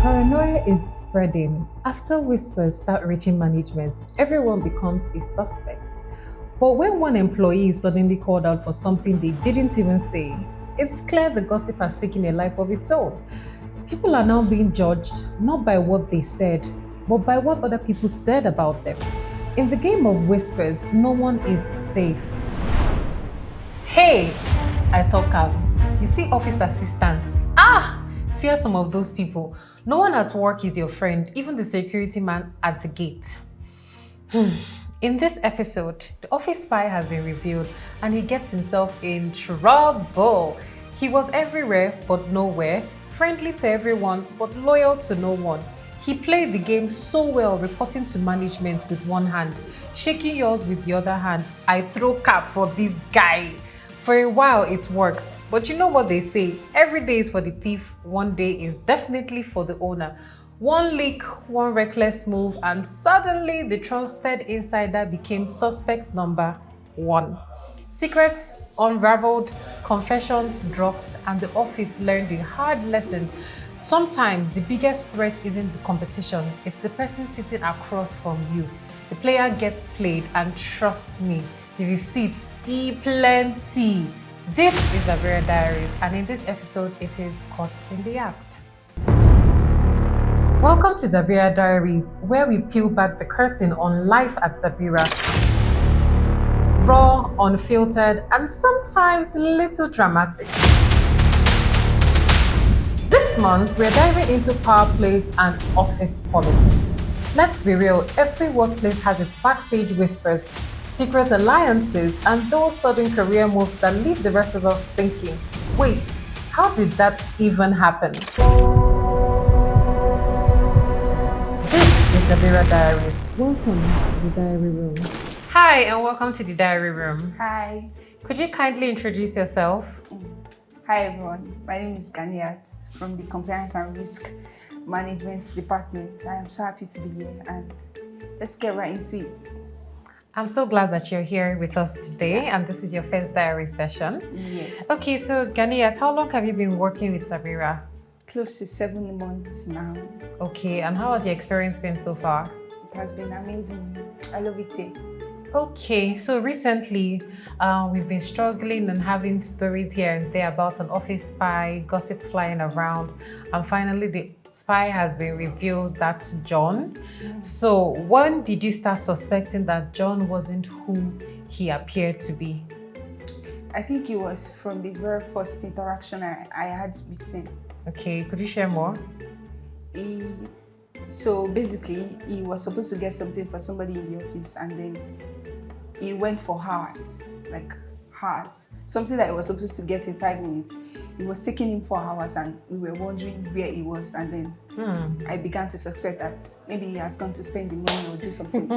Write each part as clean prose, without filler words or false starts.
Paranoia is spreading. After whispers start reaching management, everyone becomes a suspect. But when one employee is suddenly called out for something they didn't even say, it's clear the gossip has taken a life of its own. People are now being judged not by what they said, but by what other people said about them. In the game of whispers, no one is safe. Hey, I talk am. You see office assistants. Fear some of those people. No one at work is your friend, even the security man at the gate. In this episode, the office spy has been revealed and he gets himself in trouble. He was everywhere but nowhere, friendly to everyone but loyal to no one. He played the game so well, reporting to management with one hand, shaking yours with the other hand. I throw cap for this guy. For a while it worked, but you know what they say, every day is for the thief, one day is definitely for the owner. One leak, one reckless move, and suddenly the trusted insider became suspect number one. Secrets unraveled, confessions dropped, and the office learned a hard lesson. Sometimes the biggest threat isn't the competition, it's the person sitting across from you. The player gets played, and trust me, the receipts plenty. This is Zabira Diaries, and in this episode, it is Caught in the Act. Welcome to Zabira Diaries, where we peel back the curtain on life at Zabira. Raw, unfiltered, and sometimes a little dramatic. This month, we're diving into power plays and office politics. Let's be real, every workplace has its backstage whispers, secret alliances, and those sudden career moves that leave the rest of us thinking, wait, how did that even happen? This is Zabira Diaries. Welcome to the diary room. Hi, and welcome to the diary room. Hi. Could you kindly introduce yourself? Hi everyone. My name is Ganiat from the Compliance and Risk Management Department. I am so happy to be here and let's get right into it. I'm so glad that you're here with us today, and this is your first diary session. Yes. Okay, so Ganiat, how long have you been working with Zabira? Close to 7 months now. Okay, and how has your experience been so far? It has been amazing. I love it here. Okay, so recently we've been struggling and having stories here and there about an office spy, gossip flying around, and finally the spy has been revealed. That's John. So when did you start suspecting that John wasn't who he appeared to be? I think it was from the very first interaction I had with him. Okay, could you share more? So basically, he was supposed to get something for somebody in the office, and then he went for hours, something that he was supposed to get in 5 minutes. It was taking him 4 hours, and we were wondering where he was. And then I began to suspect that maybe he has gone to spend the money or do something.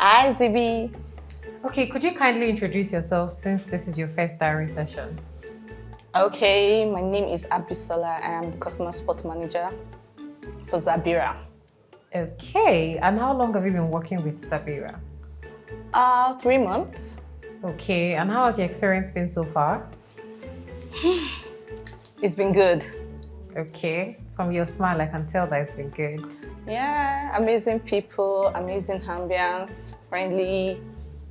Hi, Zibi. Okay, could you kindly introduce yourself since this is your first diary session? Okay, my name is Abisola. I am the customer support manager for Zabira. Okay, and how long have you been working with Zabira? 3 months. Okay, and how has your experience been so far? It's been good. Okay, from your smile, I can tell that it's been good. Yeah, amazing people, amazing ambience, friendly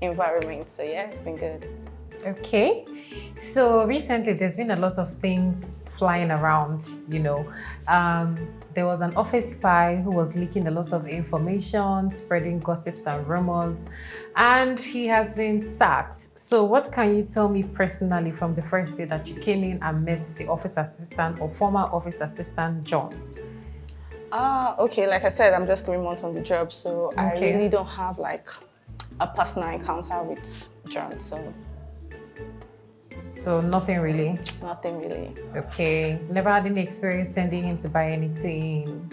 environment. So yeah, it's been good. Okay, so recently there's been a lot of things flying around, There was an office spy who was leaking a lot of information, spreading gossips and rumors, and he has been sacked. So what can you tell me personally from the first day that you came in and met the office assistant or former office assistant, John? Okay, like I said, I'm just 3 months on the job, so I really don't have like a personal encounter with John, So nothing really? Nothing really. Okay. Never had any experience sending him to buy anything?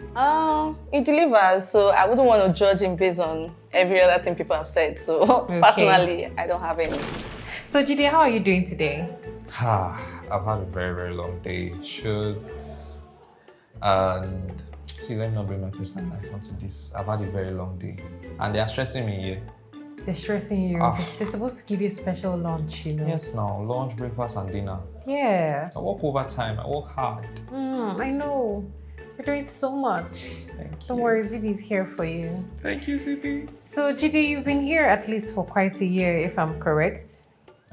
He delivers, so I wouldn't want to judge him based on every other thing people have said. So personally, I don't have any. So Jide, how are you doing today? I've had a very, very long day. Shoots and see, let me not bring my personal life onto this. I've had a very long day, and they are stressing me here. They're stressing you. They're supposed to give you a special lunch, Yes, now lunch, breakfast, and dinner. Yeah. I work overtime. I work hard. I know. You're doing so much. Thank Don't you. worry, Zibi's here for you. Thank you, CP. So, Gigi, you've been here at least for quite a year, if I'm correct.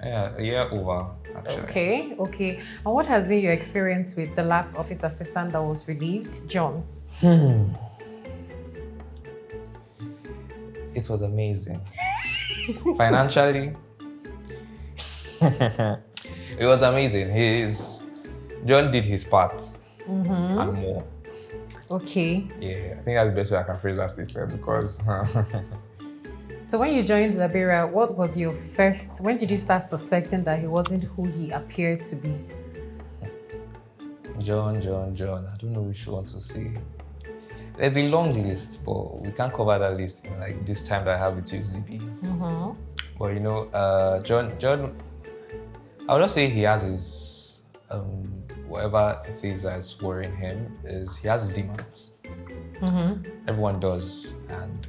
Yeah, a year over, actually. Okay. And what has been your experience with the last office assistant that was relieved, John? It was amazing. Financially, it was amazing. John did his part and more. Okay. Yeah, I think that's the best way I can phrase that statement because So when you joined Zabira, what was your when did you start suspecting that he wasn't who he appeared to be? John. I don't know which one to say. There's a long list, but we can't cover that list in like this time that I have with you, ZB. But you know, John, I would just say he has his whatever it is that's worrying him is he has his demands. Everyone does, and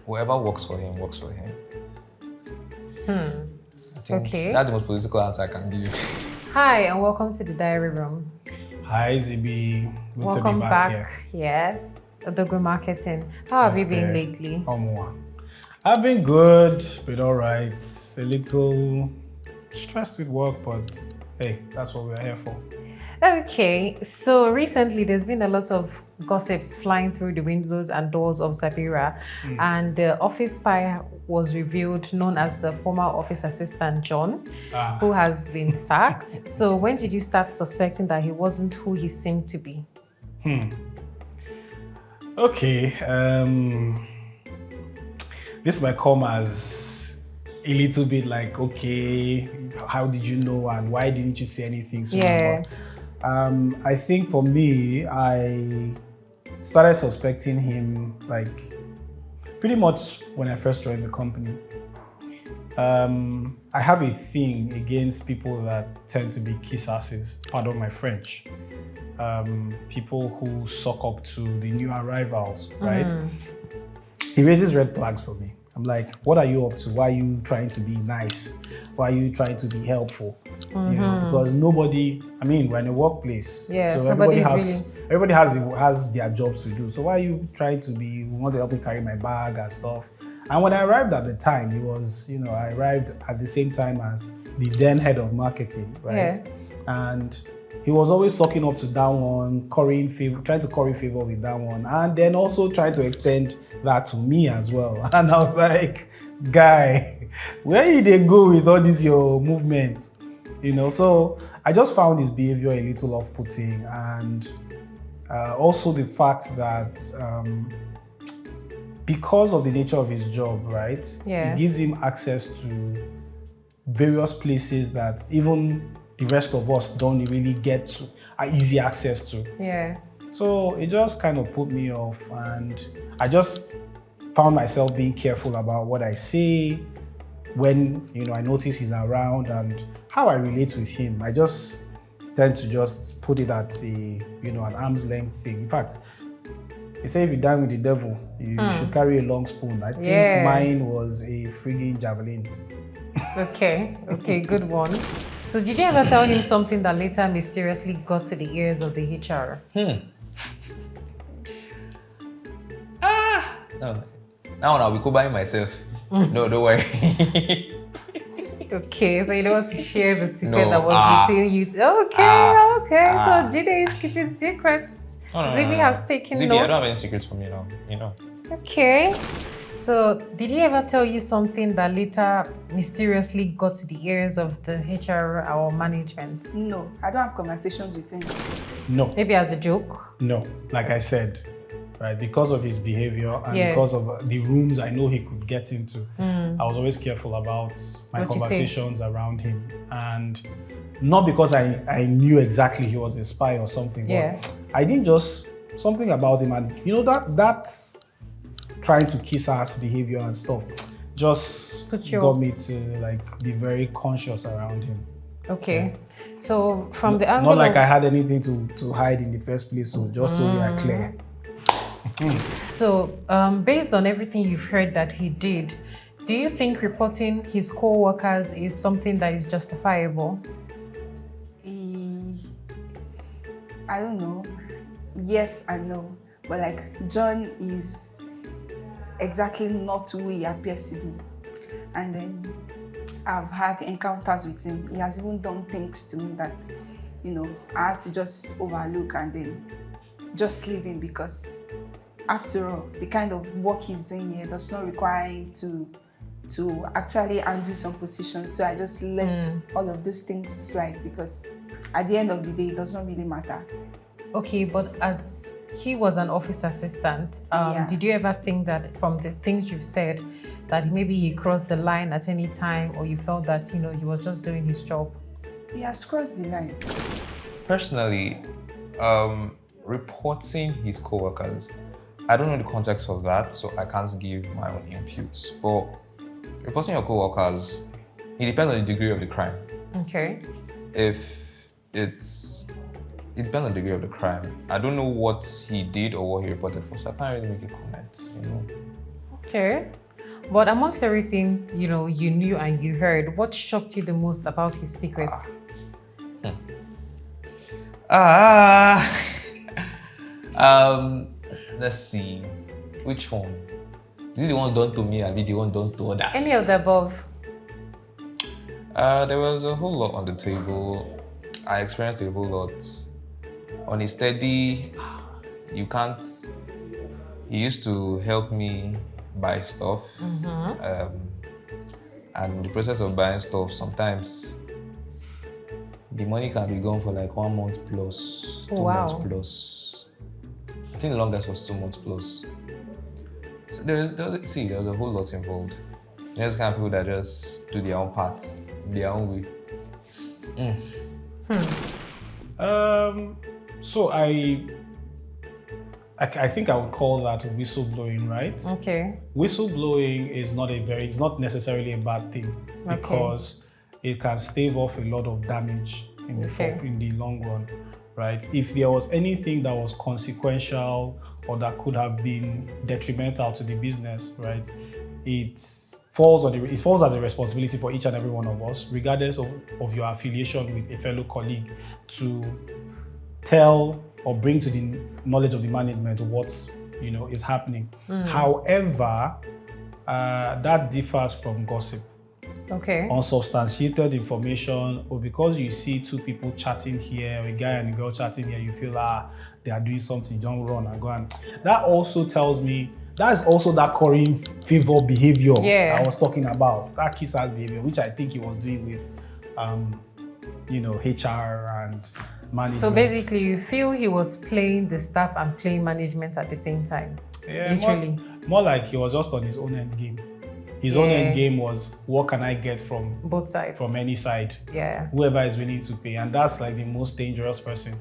whatever works for him works for him. I think that's the most political answer I can give. Hi, and welcome to the diary room. Hi, ZB. Good Welcome to be back here. Yes, Odogo Marketing. How have you been lately? I've been good, been all right. A little stressed with work, but hey, that's what we're here for. Okay, so recently there's been a lot of gossips flying through the windows and doors of Zabira, and the office spy was revealed, known as the former office assistant John, who has been sacked. So when did you start suspecting that he wasn't who he seemed to be? Okay, this might come as a little bit like, okay, how did you know and why didn't you say anything sooner? Yeah. I think for me, I started suspecting him like pretty much when I first joined the company. I have a thing against people that tend to be kiss asses, pardon my French. People who suck up to the new arrivals, right? It raises red flags for me. I'm like, what are you up to? Why are you trying to be nice? Why are you trying to be helpful? You know, because nobody, I mean, we're in a workplace, so everybody has their jobs to do. So why are you trying to you want to help me carry my bag and stuff? And when I arrived at the time, it was, I arrived at the same time as the then head of marketing, right? Yeah. And he was always sucking up to that one, trying to curry favor with that one, and then also trying to extend that to me as well. And I was like, guy, where did they go with all these your movements? So I just found his behavior a little off-putting, and also the fact that because of the nature of his job, right? Yeah. It gives him access to various places that even the rest of us don't really get to easy access to. Yeah. So it just kind of put me off, and I just found myself being careful about what I say when I notice he's around and how I relate with him. I just tend to just put it at an arm's length thing. In fact, they say if you dine with the devil, you should carry a long spoon. I think mine was a frigging javelin. Okay, good one. So did you ever tell him something that later mysteriously got to the ears of the HR? No. Now I'll be cool by myself. No, don't worry. Okay, so you don't want to share the secret that was between you two. Okay. So Jide is keeping secrets. Zibi has taken notes. Zibi, I don't have any secrets from you now. Okay. So did he ever tell you something that later mysteriously got to the ears of the HR or management? No, I don't have conversations with him. No. Maybe as a joke? No, like I said, right, because of his behavior and because of the rooms I know he could get into, I was always careful about my conversations around him. And not because I knew exactly he was a spy or something, but I didn't something about him, and that's trying to kiss ass behavior and stuff just got me to be very conscious around him. Okay. So from the angle not like I had anything to hide in the first place, so just so we are clear. So based on everything you've heard that he did, do you think reporting his co-workers is something that is justifiable? I don't know. yes and no. But like John is exactly not who he appears to be. And then I've had encounters with him. He has even done things to me that, I had to just overlook and then just leave him, because after all, the kind of work he's doing here does not require him to actually undo some positions. So I just let all of those things slide, because at the end of the day, it does not really matter. Okay, but as he was an office assistant, Yeah. did you ever think that from the things you've said, that maybe he crossed the line at any time, or you felt that, he was just doing his job? He has crossed the line. Personally, reporting his co-workers, I don't know the context of that, so I can't give my own inputs. But reporting your co-workers, it depends on the degree of the crime. Okay. If it depends on the degree of the crime. I don't know what he did or what he reported for, so I can't really make a comment, Okay. But amongst everything, you knew and you heard, what shocked you the most about his secrets? Let's see. Which one? Is it the one done to me or the one done to others? Any of the above. There was a whole lot on the table. I experienced a whole lot. On a steady, he used to help me buy stuff. And in the process of buying stuff, sometimes the money can be gone for like 1 month plus, 2 months plus. I think the longest was 2 months plus. So there was a whole lot involved. There's kind of people that just do their own parts, their own way. So I think I would call that whistleblowing, right? Okay. Whistleblowing is it's not necessarily a bad thing, because it can stave off a lot of damage in the long run, right? If there was anything that was consequential or that could have been detrimental to the business, right, it falls as a responsibility for each and every one of us, regardless of your affiliation with a fellow colleague, to tell or bring to the knowledge of the management what's is happening. However, that differs from gossip. Okay. Unsubstantiated information, or because you see two people chatting here, a guy and a girl chatting here, you feel they are doing something, don't run and go. And that also tells me that's also that currying favor behavior I was talking about. That kiss ass behavior, which I think he was doing with HR and management. So basically, you feel he was playing the staff and playing management at the same time? Yeah, literally. More like he was just on his own end game. His own end game was, what can I get from both sides? From any side. Yeah. Whoever is willing to pay. And that's like the most dangerous person.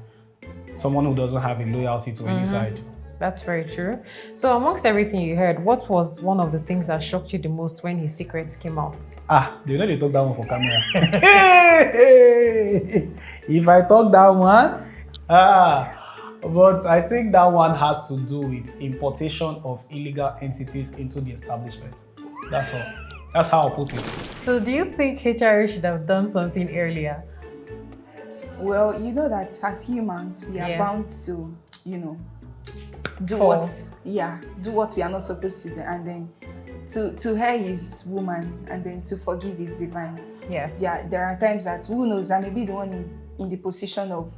Someone who doesn't have a loyalty to any side. That's very true. So amongst everything you heard, what was one of the things that shocked you the most when his secrets came out? They took that one for camera. If I talk that one, but I think that one has to do with importation of illegal entities into the establishment. That's all. That's how I'll put it. So do you think HRA should have done something earlier? Well, you know that as humans, we are bound to, do what we are not supposed to do, and then to hire his woman, and then to forgive is divine. Yes. Yeah, there are times that, who knows, I may be the one in the position of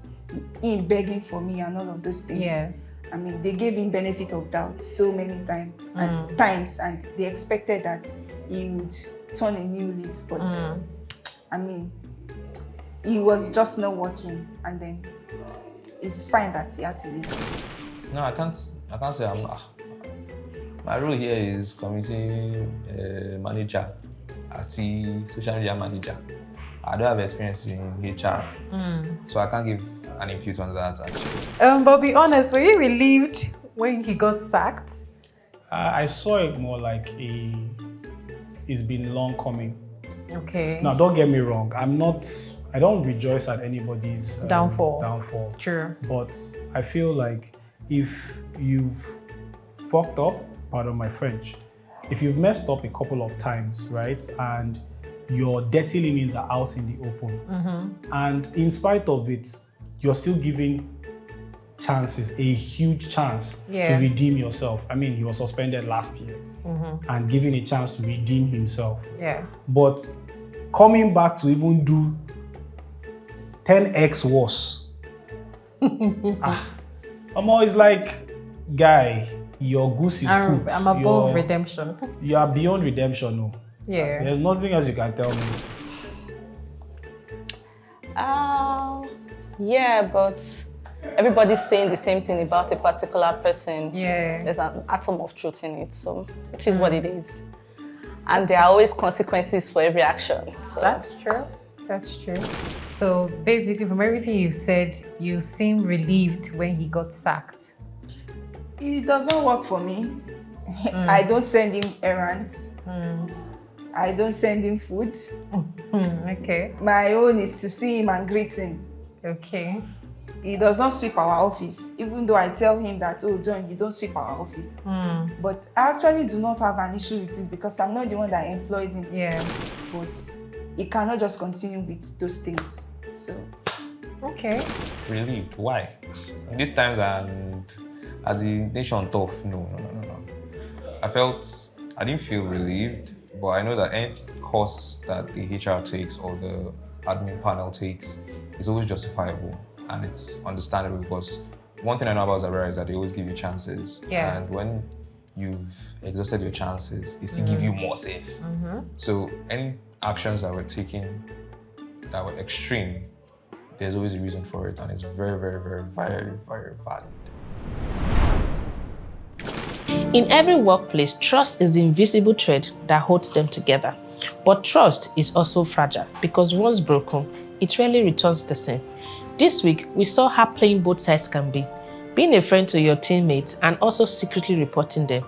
him begging for me and all of those things. Yes. I mean, they gave him benefit of doubt so many times, and they expected that he would turn a new leaf. But I mean, he was just not working, and then it's fine that he had to leave. No, I can't say I'm not. My role here is community manager, social media manager. I don't have experience in HR, so I can't give an input on that actually. But be honest, were you relieved when he got sacked? I saw it more like it's been long coming. Okay. Now, don't get me wrong. I don't rejoice at anybody's downfall. True. But I feel like if you've fucked up, pardon my French, if you've messed up a couple of times, right, and your dirty linens are out in the open, and in spite of it, you're still giving chances, a huge chance to redeem yourself. I mean, he was suspended last year and given a chance to redeem himself. Yeah. But coming back to even do 10x worse. I'm always like, guy, your goose is cooked. I'm above redemption. You are beyond redemption, no. Yeah. There's nothing else you can tell me. Yeah, but everybody's saying the same thing about a particular person. Yeah. There's an atom of truth in it, so it is what it is. And there are always consequences for every action. So. That's true. That's true. So basically, from everything you said, you seem relieved when he got sacked. It does not work for me. I don't send him errands. I don't send him food. Okay. My own is to see him and greet him. Okay. He does not sweep our office, even though I tell him that, oh, John, you don't sweep our office. But I actually do not have an issue with it because I'm not the one that employed him. Yeah. But he cannot just continue with those things. So. Okay. Relieved. Why? In these times and as the nation tough, no. I didn't feel relieved, but I know that any cost that the HR takes or the admin panel takes is always justifiable and it's understandable because one thing I know about Zabira is that they always give you chances. Yeah. And when you've exhausted your chances, they still give you more safe. So any actions that were taken that were extreme, there's always a reason for it and it's very, very, very, very, very valid. In every workplace, trust is the invisible thread that holds them together. But trust is also fragile because once broken, it rarely returns the same. This week, we saw how playing both sides can be. Being a friend to your teammates and also secretly reporting them.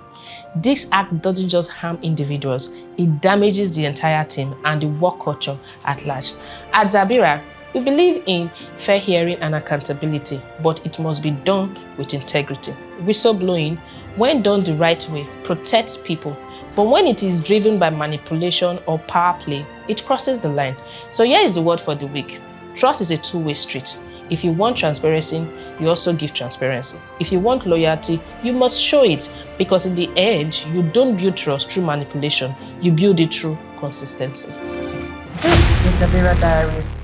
This act doesn't just harm individuals, it damages the entire team and the work culture at large. At Zabira, we believe in fair hearing and accountability, but it must be done with integrity. Whistleblowing, when done the right way, protects people. But when it is driven by manipulation or power play, it crosses the line. So here is the word for the week. Trust is a two-way street. If you want transparency, you also give transparency. If you want loyalty, you must show it because in the end, you don't build trust through manipulation. You build it through consistency. This is Zabira Diaries.